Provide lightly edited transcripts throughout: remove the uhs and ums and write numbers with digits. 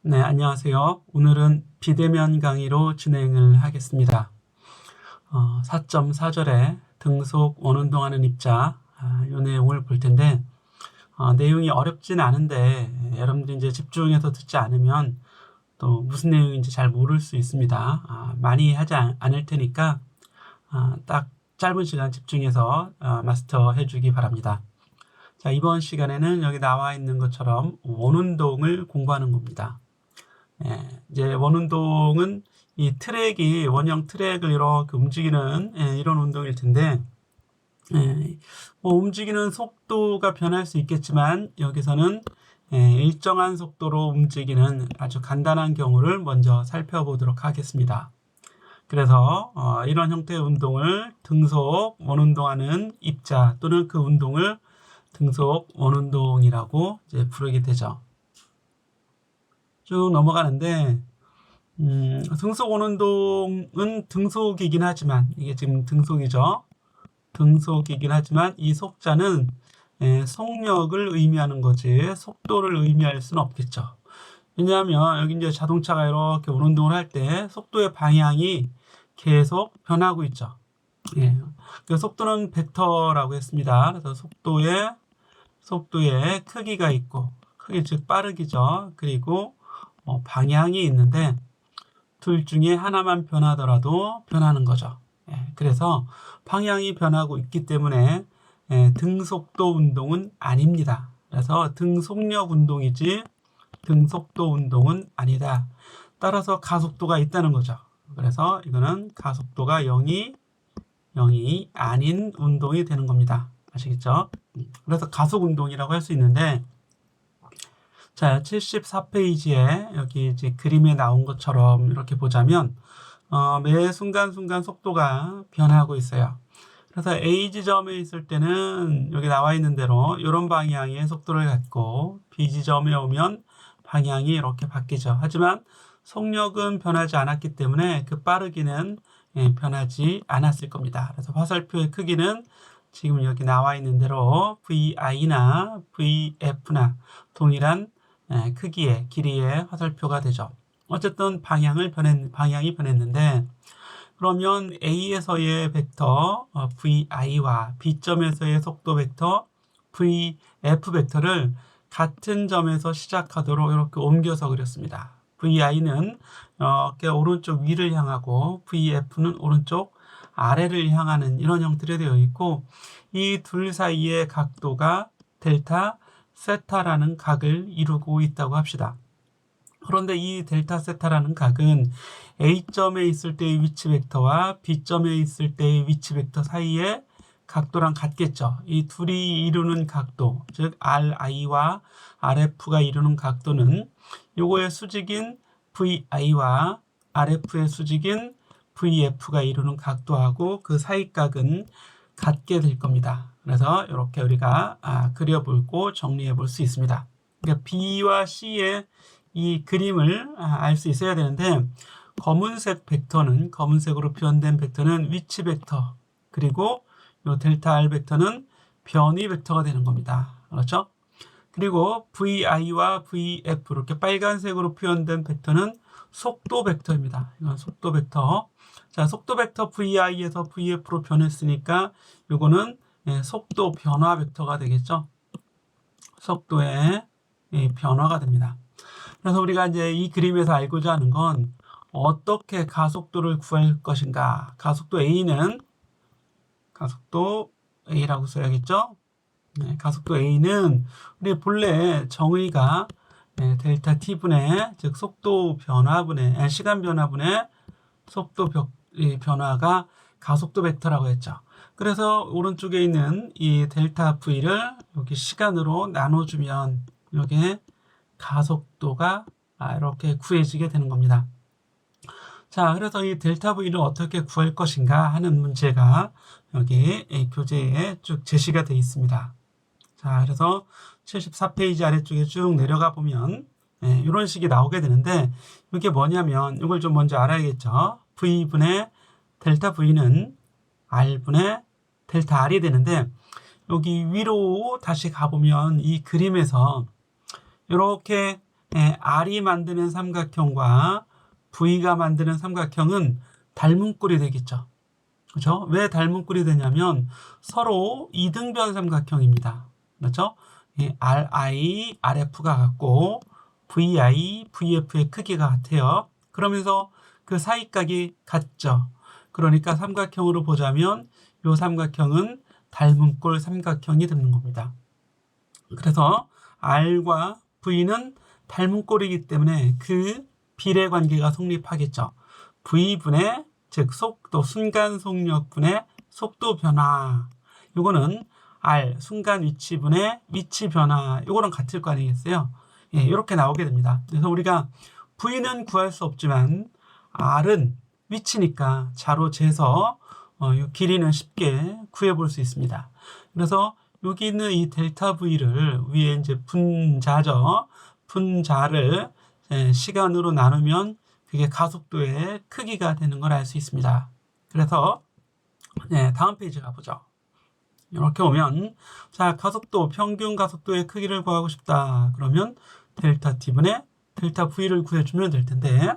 네, 안녕하세요. 오늘은 비대면 강의로 진행을 하겠습니다. 4.4절에 등속 원운동하는 입자, 이 내용을 볼 텐데, 내용이 어렵진 않은데, 여러분들이 이제 집중해서 듣지 않으면 또 무슨 내용인지 잘 모를 수 있습니다. 많이 하지 않을 테니까, 딱 짧은 시간 집중해서 마스터해 주기 바랍니다. 자, 이번 시간에는 여기 나와 있는 것처럼 원운동을 공부하는 겁니다. 이제 원운동은 이 트랙이 원형 트랙을 이렇게 움직이는 이런 운동일 텐데, 움직이는 속도가 변할 수 있겠지만 여기서는 일정한 속도로 움직이는 아주 간단한 경우를 먼저 살펴보도록 하겠습니다. 그래서 이런 형태의 운동을 등속 원운동하는 입자 또는 그 운동을 등속 원운동이라고 이제 부르게 되죠. 쭉 넘어가는데 등속 원운동은 등속이긴 하지만 이게 지금 등속이죠. 등속이긴 하지만 이 속자는 속력을 의미하는 거지 속도를 의미할 수는 없겠죠. 왜냐하면 여기 이제 자동차가 이렇게 원운동을 할 때 속도의 방향이 계속 변하고 있죠. 그 속도는 벡터라고 했습니다. 그래서 속도의 크기가 있고 크기 즉 빠르기죠. 그리고 방향이 있는데 둘 중에 하나만 변하더라도 변하는 거죠. 그래서 방향이 변하고 있기 때문에 등속도 운동은 아닙니다. 그래서 등속력 운동이지 등속도 운동은 아니다. 따라서 가속도가 있다는 거죠. 그래서 이거는 가속도가 0이 아닌 운동이 되는 겁니다. 아시겠죠? 그래서 가속 운동이라고 할 수 있는데 자, 74페이지에 여기 이제 그림에 나온 것처럼 이렇게 보자면 매 순간순간 속도가 변하고 있어요. 그래서 A 지점에 있을 때는 여기 나와 있는 대로 이런 방향의 속도를 갖고 B 지점에 오면 방향이 이렇게 바뀌죠. 하지만 속력은 변하지 않았기 때문에 그 빠르기는 변하지 않았을 겁니다. 그래서 화살표의 크기는 지금 여기 나와 있는 대로 VI나 VF나 동일한 크기의 길이의 화살표가 되죠. 어쨌든 방향이 변했는데 그러면 A에서의 벡터 VI와 B점에서의 속도 벡터 VF 벡터를 같은 점에서 시작하도록 이렇게 옮겨서 그렸습니다. VI는 이렇게 오른쪽 위를 향하고 VF는 오른쪽 아래를 향하는 이런 형태로 되어 있고 이 둘 사이의 각도가 델타 세타라는 각을 이루고 있다고 합시다. 그런데 이 델타 세타라는 각은 A점에 있을 때의 위치 벡터와 B점에 있을 때의 위치 벡터 사이의 각도랑 같겠죠. 이 둘이 이루는 각도, 즉 RI와 RF가 이루는 각도는 요거의 수직인 VI와 RF의 수직인 VF가 이루는 각도하고 그 사이 각은 같게 될 겁니다. 그래서 이렇게 우리가 그려보고 정리해 볼 수 있습니다. 그러니까 B와 C의 이 그림을 알 수 있어야 되는데 검은색 벡터는 검은색으로 표현된 벡터는 위치 벡터 그리고 이 델타 R 벡터는 변위 벡터가 되는 겁니다. 그렇죠? 그리고 VI와 VF 이렇게 빨간색으로 표현된 벡터는 속도 벡터입니다. 이건 속도 벡터. 자, 속도 벡터 VI에서 VF로 변했으니까 이거는 속도 변화 벡터가 되겠죠. 속도의 변화가 됩니다. 그래서 우리가 이제 이 그림에서 알고자 하는 건 어떻게 가속도를 구할 것인가. 가속도 A라고 써야겠죠. 가속도 A는 우리 본래 정의가 델타 T분의 즉 속도 변화분의 시간 변화분의 속도 변화가 가속도 벡터라고 했죠. 그래서 오른쪽에 있는 이 델타 V를 여기 시간으로 나눠주면 여기에 가속도가 이렇게 구해지게 되는 겁니다. 자, 그래서 이 델타 V를 어떻게 구할 것인가 하는 문제가 여기 교재에 쭉 제시가 되어 있습니다. 자, 그래서 74페이지 아래쪽에 쭉 내려가 보면 이런 식이 나오게 되는데 이게 뭐냐면 이걸 좀 먼저 알아야겠죠. V분의 델타 V는 R분의 델타 R이 되는데 여기 위로 다시 가보면 이 그림에서 이렇게 R이 만드는 삼각형과 V가 만드는 삼각형은 닮은 꼴이 되겠죠. 그렇죠? 왜 닮은 꼴이 되냐면 서로 이등변 삼각형입니다. 그렇죠? RI, RF가 같고 VI, VF의 크기가 같아요. 그러면서 그 사이각이 같죠. 그러니까 삼각형으로 보자면 이 삼각형은 닮은 꼴 삼각형이 되는 겁니다. 그래서 R과 V는 닮은 꼴이기 때문에 그 비례 관계가 성립하겠죠. V분의 즉 속도, 순간 속력분의 속도 변화. 요거는 R, 순간 위치분의 위치 변화. 요거랑 같을 거 아니겠어요? 예, 이렇게 나오게 됩니다. 그래서 우리가 V는 구할 수 없지만 R은 위치니까 자로 재서 이 길이는 쉽게 구해볼 수 있습니다. 그래서 여기 있는 이 델타 V를 위에 이제 분자죠. 분자를 시간으로 나누면 그게 가속도의 크기가 되는 걸 알 수 있습니다. 그래서 다음 페이지 가보죠. 이렇게 오면 자 가속도 평균 가속도의 크기를 구하고 싶다. 그러면 델타 T분의 델타 V를 구해주면 될 텐데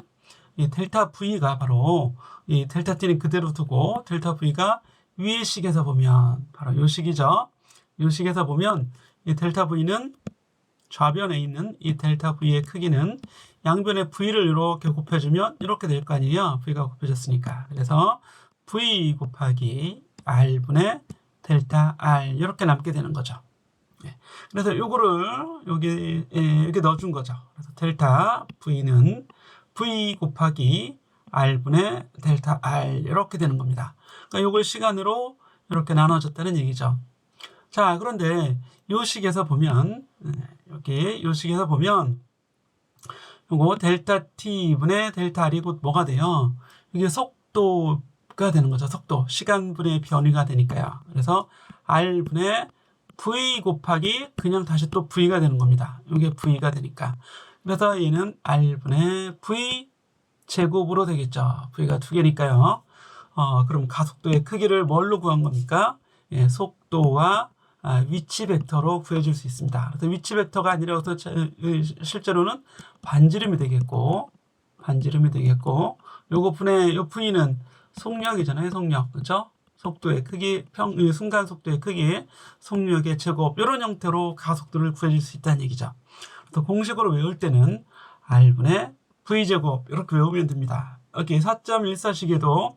이 델타 V가 바로 이 델타 T는 그대로 두고 델타 V가 위의 식에서 보면 바로 이 식이죠. 이 식에서 보면 이 델타 V는 좌변에 있는 이 델타 V의 크기는 양변의 V를 이렇게 곱해주면 이렇게 될 거 아니에요. V가 곱해졌으니까. 그래서 V 곱하기 R분의 델타 R 이렇게 남게 되는 거죠. 그래서 요거를 여기 넣어준 거죠. 그래서 델타 V는 V 곱하기 R분의 델타 R 이렇게 되는 겁니다. 그러니까 요걸 시간으로 이렇게 나눠줬다는 얘기죠. 자, 그런데 요 식에서 보면 여기 요 식에서 보면 요거 델타 T분의 델타 R이 곧 뭐가 돼요? 이게 속도가 되는 거죠. 속도. 시간분의 변이가 되니까요. 그래서 R분의 V 곱하기 그냥 다시 또 V가 되는 겁니다. 이게 V가 되니까. 그래서 얘는 R분의 V 제곱으로 되겠죠. V가 두 개니까요. 그럼 가속도의 크기를 뭘로 구한 겁니까? 예, 속도와 위치 벡터로 구해줄 수 있습니다. 그래서 위치 벡터가 아니라 실제로는 반지름이 되겠고, 요거 분의 요 V는 속력이잖아요. 속력. 그죠? 속도의 크기, 순간 속도의 크기, 속력의 제곱, 이런 형태로 가속도를 구해줄 수 있다는 얘기죠. 또 공식으로 외울 때는 R분의 V제곱, 이렇게 외우면 됩니다. 여기 4.14식에도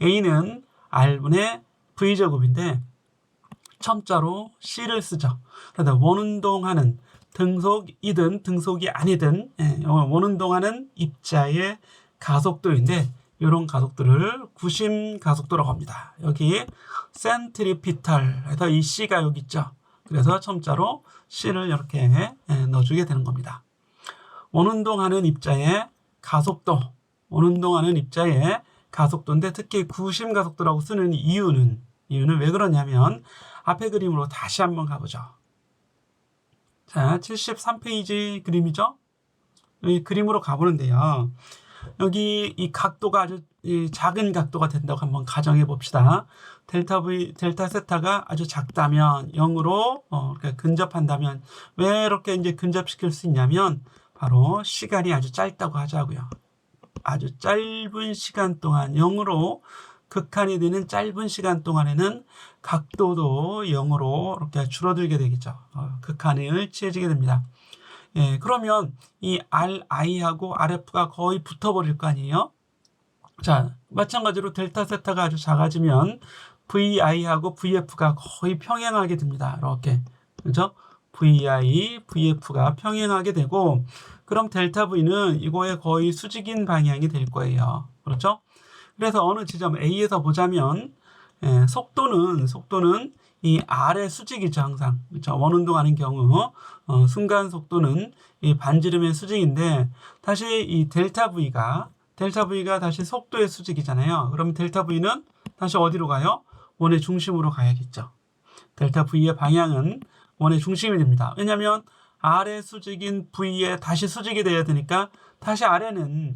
A는 R분의 V제곱인데, 첨자로 C를 쓰죠. 그래서 원운동하는 등속이든 등속이 아니든 원운동하는 입자의 가속도인데 이런 가속도를 구심 가속도라고 합니다. 여기 센트리피탈 해서 이 C가 여기 있죠. 그래서 첨자로 C를 이렇게 넣어주게 되는 겁니다. 원운동하는 입자의 가속도, 원운동하는 입자의 가속도인데 특히 구심 가속도라고 쓰는 이유는 왜 그러냐면 앞에 그림으로 다시 한번 가보죠. 자, 73페이지 그림이죠. 이 그림으로 가보는데요. 여기 이 각도가 아주 작은 각도가 된다고 한번 가정해 봅시다. 델타 V, 델타 세타가 아주 작다면 0으로 근접한다면 왜 이렇게 이제 근접시킬 수 있냐면 바로 시간이 아주 짧다고 하자고요. 아주 짧은 시간 동안 0으로 극한이 되는 짧은 시간 동안에는 각도도 0으로 이렇게 줄어들게 되겠죠. 극한을 취해지게 됩니다. 예, 그러면 이 RI하고 RF가 거의 붙어버릴 거 아니에요? 자, 마찬가지로 델타 세타가 아주 작아지면 VI하고 VF가 거의 평행하게 됩니다. 이렇게. 그죠? VI, VF가 평행하게 되고, 그럼 델타 V는 이거에 거의 수직인 방향이 될 거예요. 그렇죠? 그래서 어느 지점 A에서 보자면 속도는 이 R의 수직이죠. 항상. 그렇죠? 원운동하는 경우 순간 속도는 이 반지름의 수직인데 다시 이 델타 V가 다시 속도의 수직이잖아요. 그럼 델타 V는 다시 어디로 가요? 원의 중심으로 가야겠죠. 델타 V의 방향은 원의 중심이 됩니다. 왜냐하면 R의 수직인 V에 다시 수직이 돼야 되니까 다시 R과는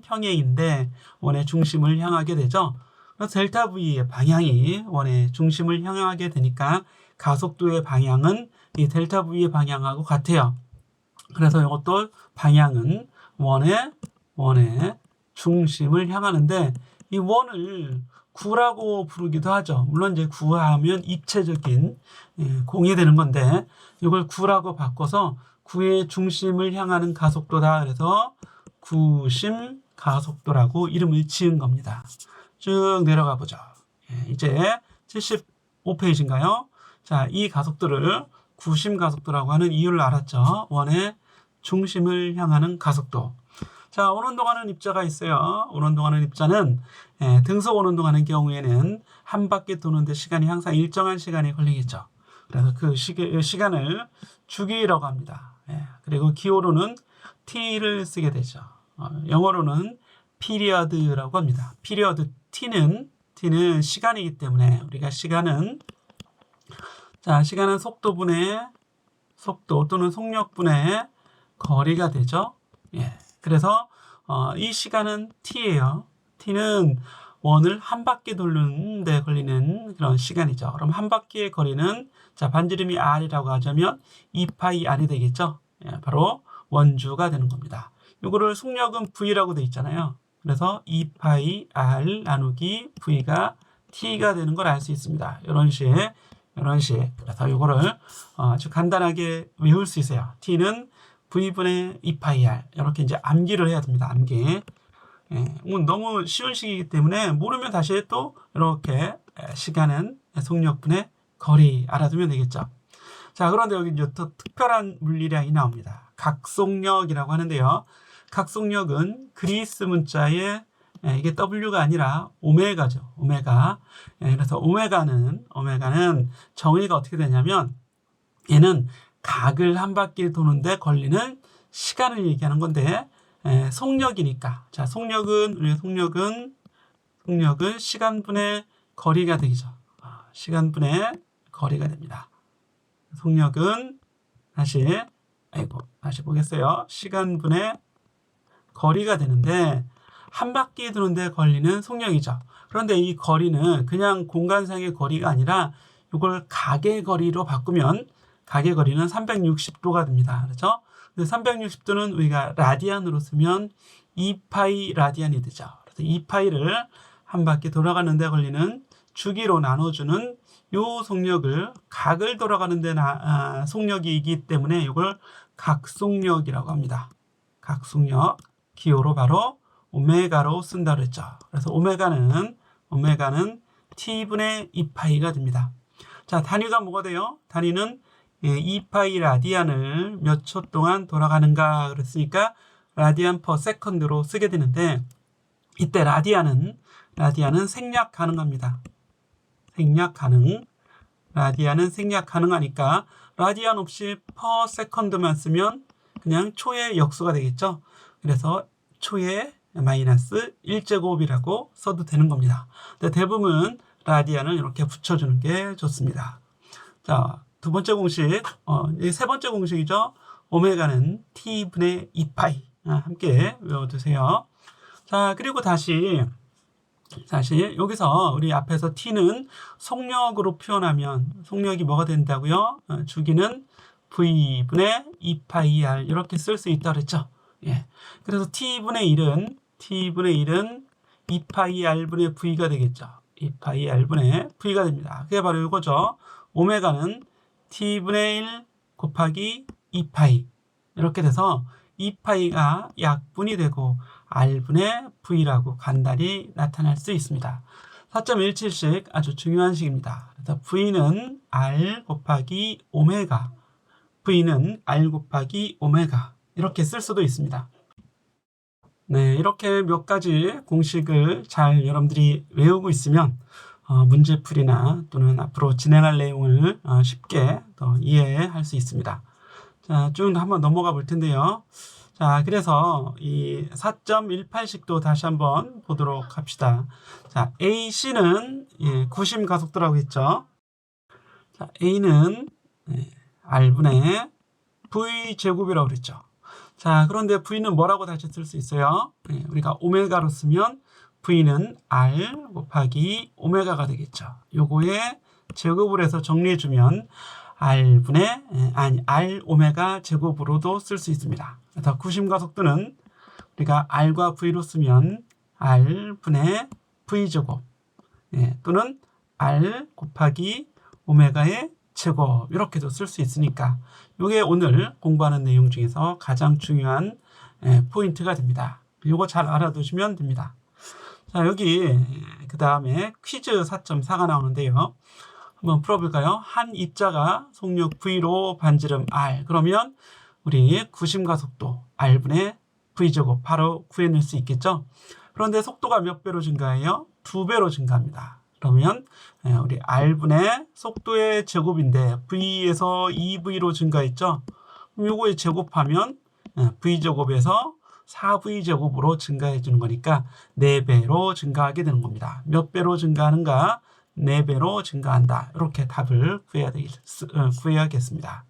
평행인데 원의 중심을 향하게 되죠. 그래서 델타 V의 방향이 원의 중심을 향하게 되니까 가속도의 방향은 이 델타 V의 방향하고 같아요. 그래서 이것도 방향은 원의 중심을 향하는데 이 원을 구라고 부르기도 하죠. 물론 이제 구하면 입체적인 공이 되는 건데 이걸 구라고 바꿔서 구의 중심을 향하는 가속도다. 그래서 구심 가속도라고 이름을 지은 겁니다. 쭉 내려가 보죠. 이제 75페이지인가요? 자, 이 가속도를 구심 가속도라고 하는 이유를 알았죠. 원의 중심을 향하는 가속도. 자, 오는 동안은 입자가 있어요. 오는 동안은 입자는 등속 오는 동안의 경우에는 한 바퀴 도는데 시간이 항상 일정한 시간이 걸리겠죠. 그래서 그 시간을 주기라고 합니다. 그리고 기호로는 t를 쓰게 되죠. 영어로는 period라고 합니다. period t는 시간이기 때문에 우리가 시간은 속도분의 속도 또는 속력분의 거리가 되죠. 그래서 이 시간은 t예요. t는 원을 한 바퀴 돌는 데 걸리는 그런 시간이죠. 그럼 한 바퀴의 거리는 반지름이 r이라고 하자면 2파이 r이 되겠죠. 바로 원주가 되는 겁니다. 이거를 속력은 v라고 되어 있잖아요. 그래서 2파이 r 나누기 v가 t가 되는 걸 알 수 있습니다. 이런 식. 그래서 이거를 아주 간단하게 외울 수 있어요. t는 v분의 2파이 r 이렇게 이제 암기를 해야 됩니다. 암기. 너무 쉬운 식이기 때문에 모르면 다시 또 이렇게 시간은 속력분의 거리 알아두면 되겠죠. 자, 그런데 여기 이제 또 특별한 물리량이 나옵니다. 각속력이라고 하는데요. 각속력은 그리스 문자에 이게 W가 아니라 오메가죠. 오메가. 그래서 오메가는 정의가 어떻게 되냐면 얘는 각을 한 바퀴 도는데 걸리는 시간을 얘기하는 건데 속력이니까. 자, 속력은 시간분의 거리가 되죠. 시간분의 거리가 됩니다. 속력은 다시 보겠어요. 시간분의 거리가 되는데 한 바퀴 도는데 걸리는 속력이죠. 그런데 이 거리는 그냥 공간상의 거리가 아니라 이걸 각의 거리로 바꾸면 각의 거리는 360도가 됩니다. 그렇죠? 360도는 우리가 라디안으로 쓰면 2파이 라디안이 되죠. 그래서 2파이를 한 바퀴 돌아가는데 걸리는 주기로 나눠주는 요 속력을 각을 돌아가는데 속력이기 때문에 이걸 각속력이라고 합니다. 각속력 기호로 바로 오메가로 쓴다 그랬죠. 그래서 오메가는 t분의 2파이가 됩니다. 자, 단위가 뭐가 돼요? 단위는 2파이 라디안을 몇 초 동안 돌아가는가 그랬으니까 라디안 퍼 세컨드로 쓰게 되는데 이때 라디안은 생략 가능합니다. 라디안은 생략 가능하니까 라디안 없이 퍼 세컨드만 쓰면 그냥 초의 역수가 되겠죠. 그래서 초의 마이너스 1제곱이라고 써도 되는 겁니다. 근데 대부분 라디안을 이렇게 붙여주는 게 좋습니다. 자, 두 번째 공식, 세 번째 공식이죠. 오메가는 t분의 2파이. 함께 외워두세요. 자, 그리고 다시 여기서 우리 앞에서 t는 속력으로 표현하면 속력이 뭐가 된다고요? 주기는 v분의 2파이 r 이렇게 쓸 수 있다고 그랬죠. 그래서 t분의 1은 2파이 r분의 v가 되겠죠. 2파이 r분의 v가 됩니다. 그게 바로 이거죠. 오메가는 t분의 1 곱하기 2파이 이렇게 돼서 2파이가 약분이 되고 r분의 v라고 간단히 나타날 수 있습니다. 4.17식 아주 중요한 식입니다. 그래서 v는 r 곱하기 오메가 이렇게 쓸 수도 있습니다. 네, 이렇게 몇 가지 공식을 잘 여러분들이 외우고 있으면 문제풀이나 또는 앞으로 진행할 내용을 쉽게 더 이해할 수 있습니다. 자, 쭉 한번 넘어가 볼 텐데요. 자, 그래서 이 4.18식도 다시 한번 보도록 합시다. 자, AC는 구심 가속도라고 했죠. 자, A는 R분의 V제곱이라고 그랬죠. 자, 그런데 V는 뭐라고 다시 쓸 수 있어요? 우리가 오메가로 쓰면 V는 R 곱하기 오메가가 되겠죠. 요거에 제곱을 해서 정리해주면 R 오메가 제곱으로도 쓸 수 있습니다. 그래서 구심가속도는 우리가 R과 V로 쓰면 R분의 V제곱 또는 R 곱하기 오메가의 제곱 이렇게도 쓸 수 있으니까 이게 오늘 공부하는 내용 중에서 가장 중요한 포인트가 됩니다. 이거 잘 알아두시면 됩니다. 자, 여기 그 다음에 퀴즈 4.4가 나오는데요. 한번 풀어볼까요? 한 입자가 속력 V로 반지름 R. 그러면 우리 구심가속도 R분의 V제곱 바로 구해낼 수 있겠죠? 그런데 속도가 몇 배로 증가해요? 2배로 증가합니다. 그러면 우리 R분의 속도의 제곱인데 V에서 2V로 증가했죠? 그럼 요거에 제곱하면 V제곱에서 4V제곱으로 증가해 주는 거니까 4배로 증가하게 되는 겁니다. 몇 배로 증가하는가? 4배로 증가한다. 이렇게 답을 구해야겠습니다.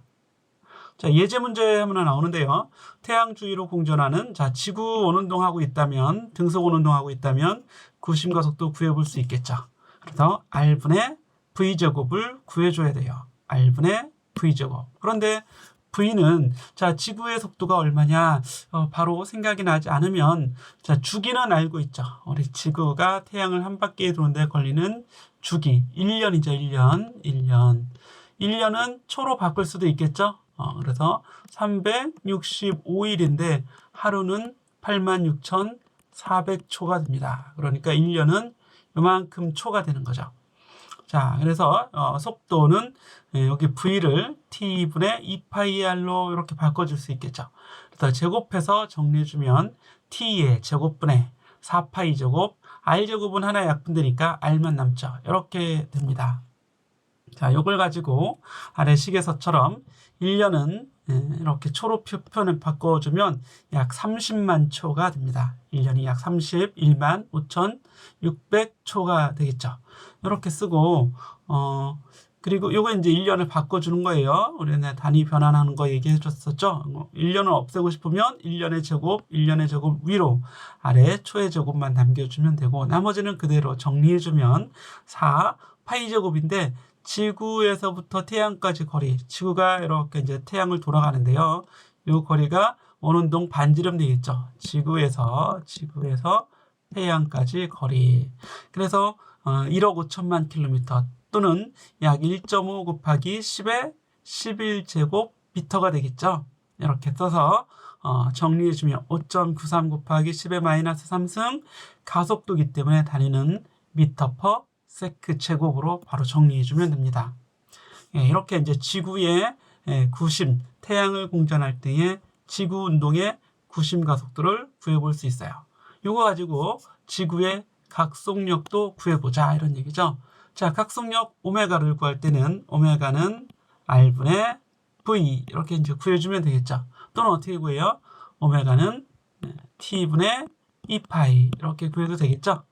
자, 예제 문제 하나 나오는데요. 태양 주위로 공전하는 지구 원운동하고 있다면, 등속 원운동하고 있다면 구심가속도 구해볼 수 있겠죠. 그래서 R분의 V제곱을 구해줘야 돼요. R분의 V제곱. 그런데 V는 지구의 속도가 얼마냐 바로 생각이 나지 않으면 주기는 알고 있죠. 우리 지구가 태양을 한 바퀴 도는데 걸리는 주기 1년이죠. 1년은 초로 바꿀 수도 있겠죠. 그래서 365일인데 하루는 86,400초가 됩니다. 그러니까 1년은 요만큼 초가 되는 거죠. 자, 그래서 속도는 여기 V를 T분의 2πr로 이렇게 바꿔줄 수 있겠죠. 그래서 제곱해서 정리해주면 T의 제곱분의 4π 제곱, R제곱은 하나 약분되니까 R만 남죠. 이렇게 됩니다. 자, 요걸 가지고 아래 식에서처럼 1년은 이렇게 초로 표현을 바꿔주면 약 30만 초가 됩니다. 1년이 약 31만 5,600초가 되겠죠. 이렇게 쓰고 그리고 요거 이제 1년을 바꿔주는 거예요. 우리는 단위 변환하는 거 얘기해 줬었죠. 1년을 없애고 싶으면 1년의 제곱 위로 아래 초의 제곱만 남겨주면 되고 나머지는 그대로 정리해주면 4파이 제곱인데 지구에서부터 태양까지 거리, 지구가 이렇게 이제 태양을 돌아가는데요. 이 거리가 원운동 반지름 되겠죠. 지구에서 태양까지 거리. 그래서 1억 5천만 킬로미터 또는 약 1.5 곱하기 10의 11제곱미터가 되겠죠. 이렇게 써서 정리해주면 5.93 곱하기 10의 마이너스 3승 가속도기 때문에 단위는 미터 퍼 세크 제곱으로 바로 정리해주면 됩니다. 이렇게 이제 지구의 구심, 태양을 공전할 때의 지구 운동의 구심 가속도를 구해볼 수 있어요. 이거 가지고 지구의 각속력도 구해보자 이런 얘기죠. 자, 각속력 오메가를 구할 때는 오메가는 R분의 V 이렇게 이제 구해주면 되겠죠. 또는 어떻게 구해요? 오메가는 T분의 2파이 이렇게 구해도 되겠죠.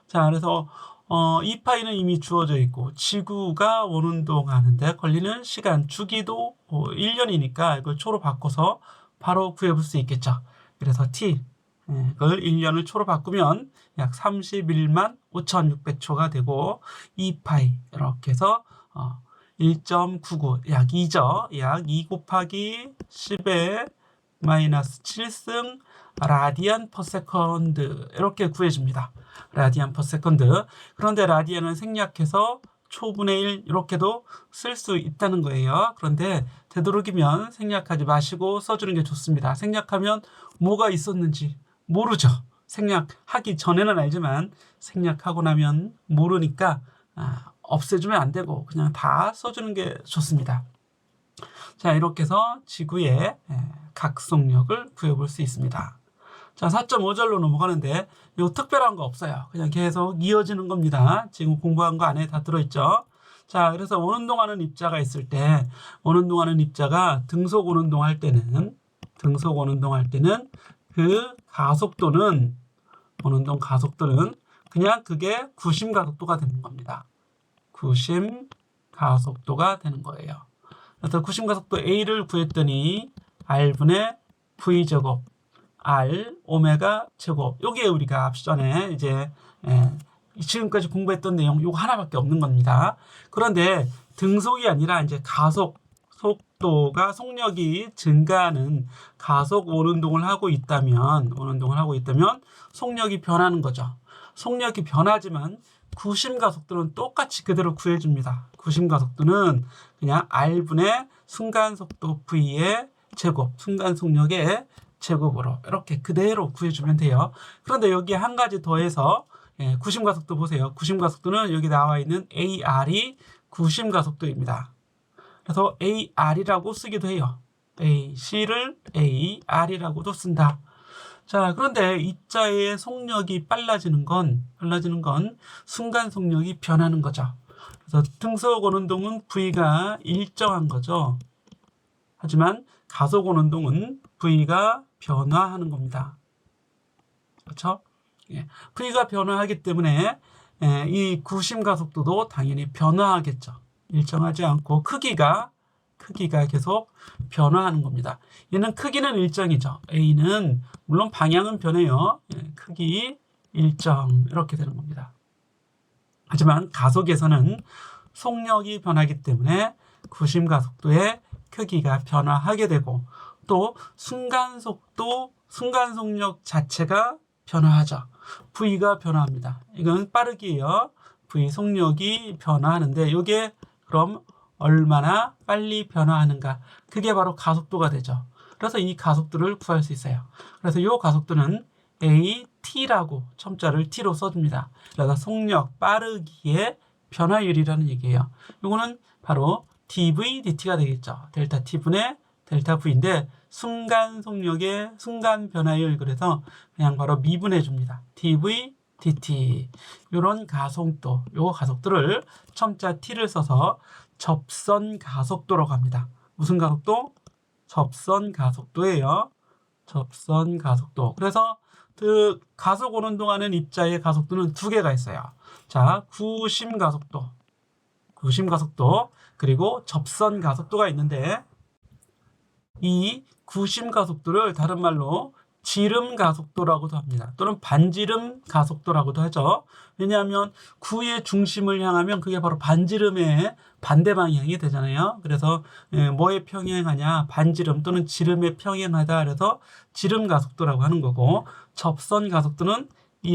자, 그래서 2파이는 이미 주어져 있고 지구가 원운동하는데 걸리는 시간 주기도 1년이니까 이걸 초로 바꿔서 바로 구해볼 수 있겠죠. 그래서 T 그걸 1년을 초로 바꾸면 약 31만 5,600초가 되고 2파이 이렇게 해서 1.99 약 2죠. 약 2 곱하기 10의 마이너스 7승 라디안 퍼 세컨드 이렇게 구해줍니다. 라디안 퍼 세컨드. 그런데 라디안은 생략해서 초분의 1 이렇게도 쓸 수 있다는 거예요. 그런데 되도록이면 생략하지 마시고 써주는 게 좋습니다. 생략하면 뭐가 있었는지 모르죠. 생략하기 전에는 알지만 생략하고 나면 모르니까 없애주면 안 되고 그냥 다 써주는 게 좋습니다. 자, 이렇게 해서 지구의 각속력을 구해볼 수 있습니다. 자, 4.5절로 넘어가는데 이거 특별한 거 없어요. 그냥 계속 이어지는 겁니다. 지금 공부한 거 안에 다 들어있죠. 자, 그래서 원운동하는 입자가 있을 때 원운동하는 입자가 등속 원운동할 때는 그 가속도는 원운동 가속도는 그냥 그게 구심 가속도가 되는 겁니다. 구심 가속도가 되는 거예요. 그래서 구심 가속도 A를 구했더니 R분의 V제곱 R 오메가 제곱 요게 우리가 앞전에 이제 지금까지 공부했던 내용 요거 하나밖에 없는 겁니다. 그런데 등속이 아니라 이제 가속 속력이 증가하는 가속 원운동을 하고 있다면 속력이 변하는 거죠. 속력이 변하지만 구심가속도는 똑같이 그대로 구해줍니다. 구심가속도는 그냥 R분의 순간속도 V의 제곱, 순간속력의 제곱으로 이렇게 그대로 구해주면 돼요. 그런데 여기에 한 가지 더해서 구심가속도 보세요. 구심가속도는 여기 나와 있는 AR이 구심가속도입니다. 그래서 AR이라고 쓰기도 해요. AC를 AR이라고도 쓴다. 자, 그런데 입자의 속력이 빨라지는 건 순간 속력이 변하는 거죠. 그래서 등속 원운동은 V가 일정한 거죠. 하지만 가속 원운동은 V가 변화하는 겁니다. 그렇죠? V가 변화하기 때문에 이 구심가속도도 당연히 변화하겠죠. 일정하지 않고 크기가 계속 변화하는 겁니다. 얘는 크기는 일정이죠. A는 물론 방향은 변해요. 크기 일정 이렇게 되는 겁니다. 하지만 가속에서는 속력이 변하기 때문에 구심가속도의 크기가 변화하게 되고 또 순간속력 자체가 변화하죠. V가 변화합니다. 이건 빠르기예요. V 속력이 변화하는데 이게 그럼 얼마나 빨리 변화하는가? 그게 바로 가속도가 되죠. 그래서 이 가속도를 구할 수 있어요. 그래서 이 가속도는 AT라고 첨자를 T로 써줍니다. 그래서 속력 빠르기의 변화율이라는 얘기예요. 이거는 바로 dV dt가 되겠죠. 델타 T분의 델타 V인데 순간 속력의 순간 변화율 그래서 그냥 바로 미분해 줍니다. dV dt 이런 가속도, 요 가속도를 첨자 t를 써서 접선 가속도라고 합니다. 무슨 가속도? 접선 가속도예요. 접선 가속도. 그래서 그 가속 오는 동안은 입자의 가속도는 두 개가 있어요. 자, 구심 가속도 그리고 접선 가속도가 있는데 이 구심 가속도를 다른 말로 지름 가속도라고도 합니다. 또는 반지름 가속도라고도 하죠. 왜냐하면 구의 중심을 향하면 그게 바로 반지름의 반대 방향이 되잖아요. 그래서 뭐에 평행하냐? 반지름 또는 지름에 평행하다. 그래서 지름 가속도라고 하는 거고 접선 가속도는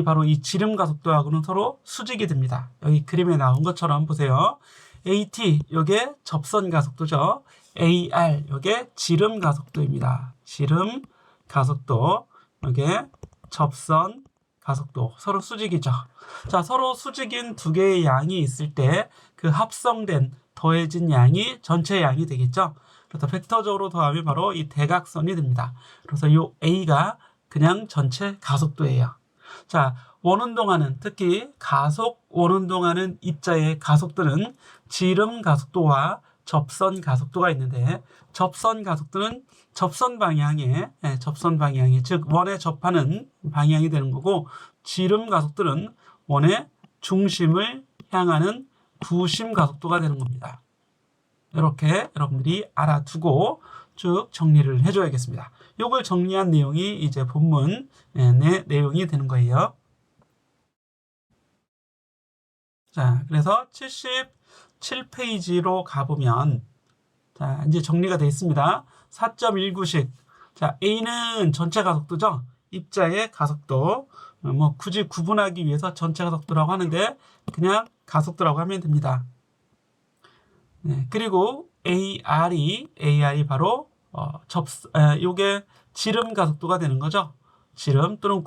바로 이 지름 가속도하고는 서로 수직이 됩니다. 여기 그림에 나온 것처럼 보세요. AT 요게 접선 가속도죠. AR 요게 지름 가속도입니다. 지름 가속도 이게 접선 가속도 서로 수직이죠. 자, 서로 수직인 두 개의 양이 있을 때 그 합성된 더해진 양이 전체 양이 되겠죠. 그래서 벡터적으로 더하면 바로 이 대각선이 됩니다. 그래서 이 A가 그냥 전체 가속도예요. 자, 원운동하는 특히 가속 원운동하는 입자의 가속도는 지름 가속도와 접선 가속도가 있는데 접선 가속도는 접선 방향에 즉 원에 접하는 방향이 되는 거고 지름 가속도는 원의 중심을 향하는 구심 가속도가 되는 겁니다. 이렇게 여러분들이 알아두고 쭉 정리를 해줘야겠습니다. 이걸 정리한 내용이 이제 본문 내 내용이 되는 거예요. 자, 그래서 77페이지로 가보면 자, 이제 정리가 되어 있습니다. 4.19식. 자, A는 전체 가속도죠. 입자의 가속도. 뭐 굳이 구분하기 위해서 전체 가속도라고 하는데 그냥 가속도라고 하면 됩니다. 네, 그리고 AR이 바로 요게 지름 가속도가 되는 거죠. 지름 또는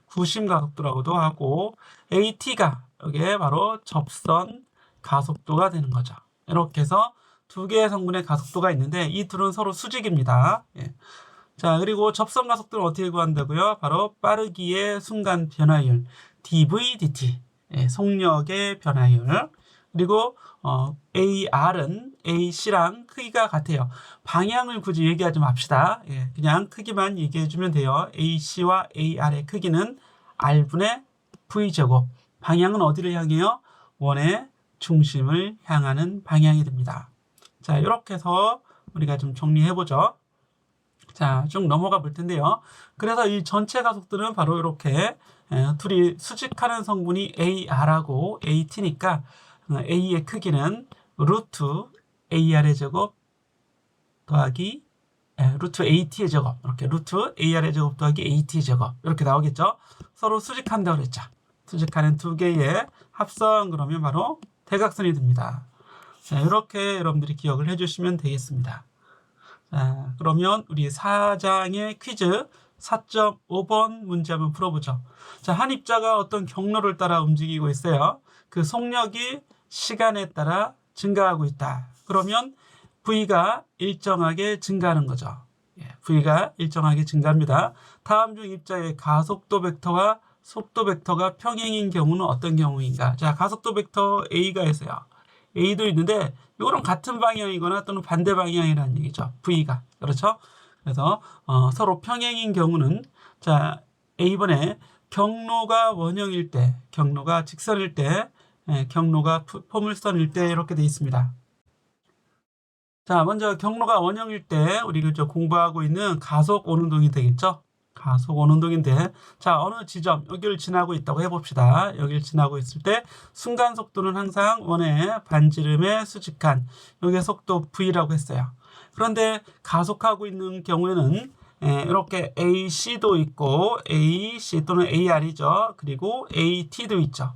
구심 가속도라고도 하고 AT가 이게 바로 접선 가속도가 되는 거죠. 이렇게 해서 두 개의 성분의 가속도가 있는데 이 둘은 서로 수직입니다. 자, 그리고 접선 가속도를 어떻게 구한다고요? 바로 빠르기의 순간 변화율 dV dt 속력의 변화율 그리고 AR은 AC랑 크기가 같아요. 방향을 굳이 얘기하지 맙시다. 그냥 크기만 얘기해 주면 돼요. AC와 AR의 크기는 R분의 V제곱. 방향은 어디를 향해요? 원의 중심을 향하는 방향이 됩니다. 자, 이렇게 해서 우리가 좀 정리해보죠. 자, 쭉 넘어가 볼 텐데요. 그래서 이 전체 가속도는 바로 이렇게 둘이 수직하는 성분이 AR하고 AT니까 A의 크기는 루트 AR의 제곱 더하기 루트 AT의 제곱, 이렇게 루트 AR의 제곱 더하기 AT의 제곱 이렇게 나오겠죠. 서로 수직한다고 그랬죠. 수직하는 두 개의 합성 그러면 바로 대각선이 됩니다. 자, 이렇게 여러분들이 기억을 해주시면 되겠습니다. 자, 그러면 우리 4장의 퀴즈 4.5번 문제 한번 풀어보죠. 자, 한 입자가 어떤 경로를 따라 움직이고 있어요. 그 속력이 시간에 따라 증가하고 있다. 그러면 V가 일정하게 증가하는 거죠. V가 일정하게 증가합니다. 다음 중 입자의 가속도 벡터와 속도 벡터가 평행인 경우는 어떤 경우인가? 자, 가속도 벡터 A가 있어요. A도 있는데 이거랑 같은 방향이거나 또는 반대 방향이라는 얘기죠. V가. 그렇죠? 그래서 서로 평행인 경우는 자, A번에 경로가 원형일 때, 경로가 직선일 때, 경로가 포물선일 때 이렇게 되어 있습니다. 자, 먼저 경로가 원형일 때 우리가 공부하고 있는 가속 오는동이 되겠죠. 가속 오는동인데 자, 어느 지점 여기를 지나고 있다고 해봅시다. 여기를 지나고 있을 때 순간 속도는 항상 원의 반지름에 수직한 여기에 속도 V라고 했어요. 그런데 가속하고 있는 경우에는 이렇게 AC도 있고 AC 또는 AR이죠. 그리고 AT도 있죠.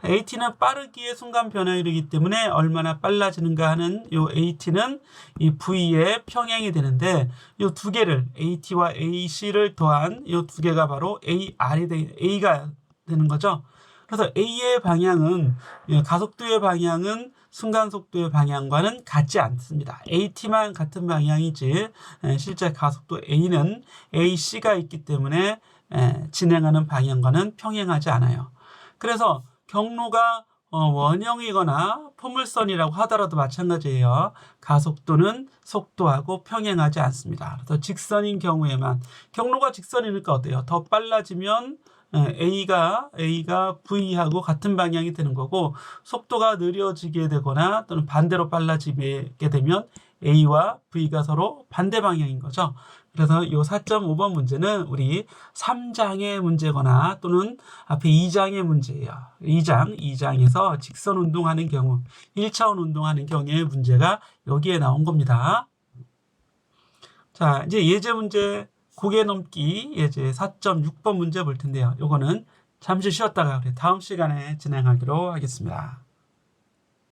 AT는 빠르기의 순간 변화율이기 때문에 얼마나 빨라지는가 하는 이 AT는 이 V의 평행이 되는데 이 두 개를 AT와 AC를 더한 이 두 개가 바로 A가 되는 거죠. 그래서 A의 방향은 가속도의 방향은 순간 속도의 방향과는 같지 않습니다. AT만 같은 방향이지 실제 가속도 A는 AC가 있기 때문에 진행하는 방향과는 평행하지 않아요. 그래서 경로가 원형이거나 포물선이라고 하더라도 마찬가지예요. 가속도는 속도하고 평행하지 않습니다. 그래서 직선인 경우에만 경로가 직선이니까 어때요? 더 빨라지면 A가 V하고 같은 방향이 되는 거고 속도가 느려지게 되거나 또는 반대로 빨라지게 되면 A와 V가 서로 반대 방향인 거죠. 그래서 이 4.5번 문제는 우리 3장의 문제거나 또는 앞에 2장의 문제예요. 2장에서 직선 운동하는 경우, 1차원 운동하는 경우의 문제가 여기에 나온 겁니다. 자, 이제 예제 문제 고개 넘기 예제 4.6번 문제 볼 텐데요. 요거는 잠시 쉬었다가 다음 시간에 진행하기로 하겠습니다.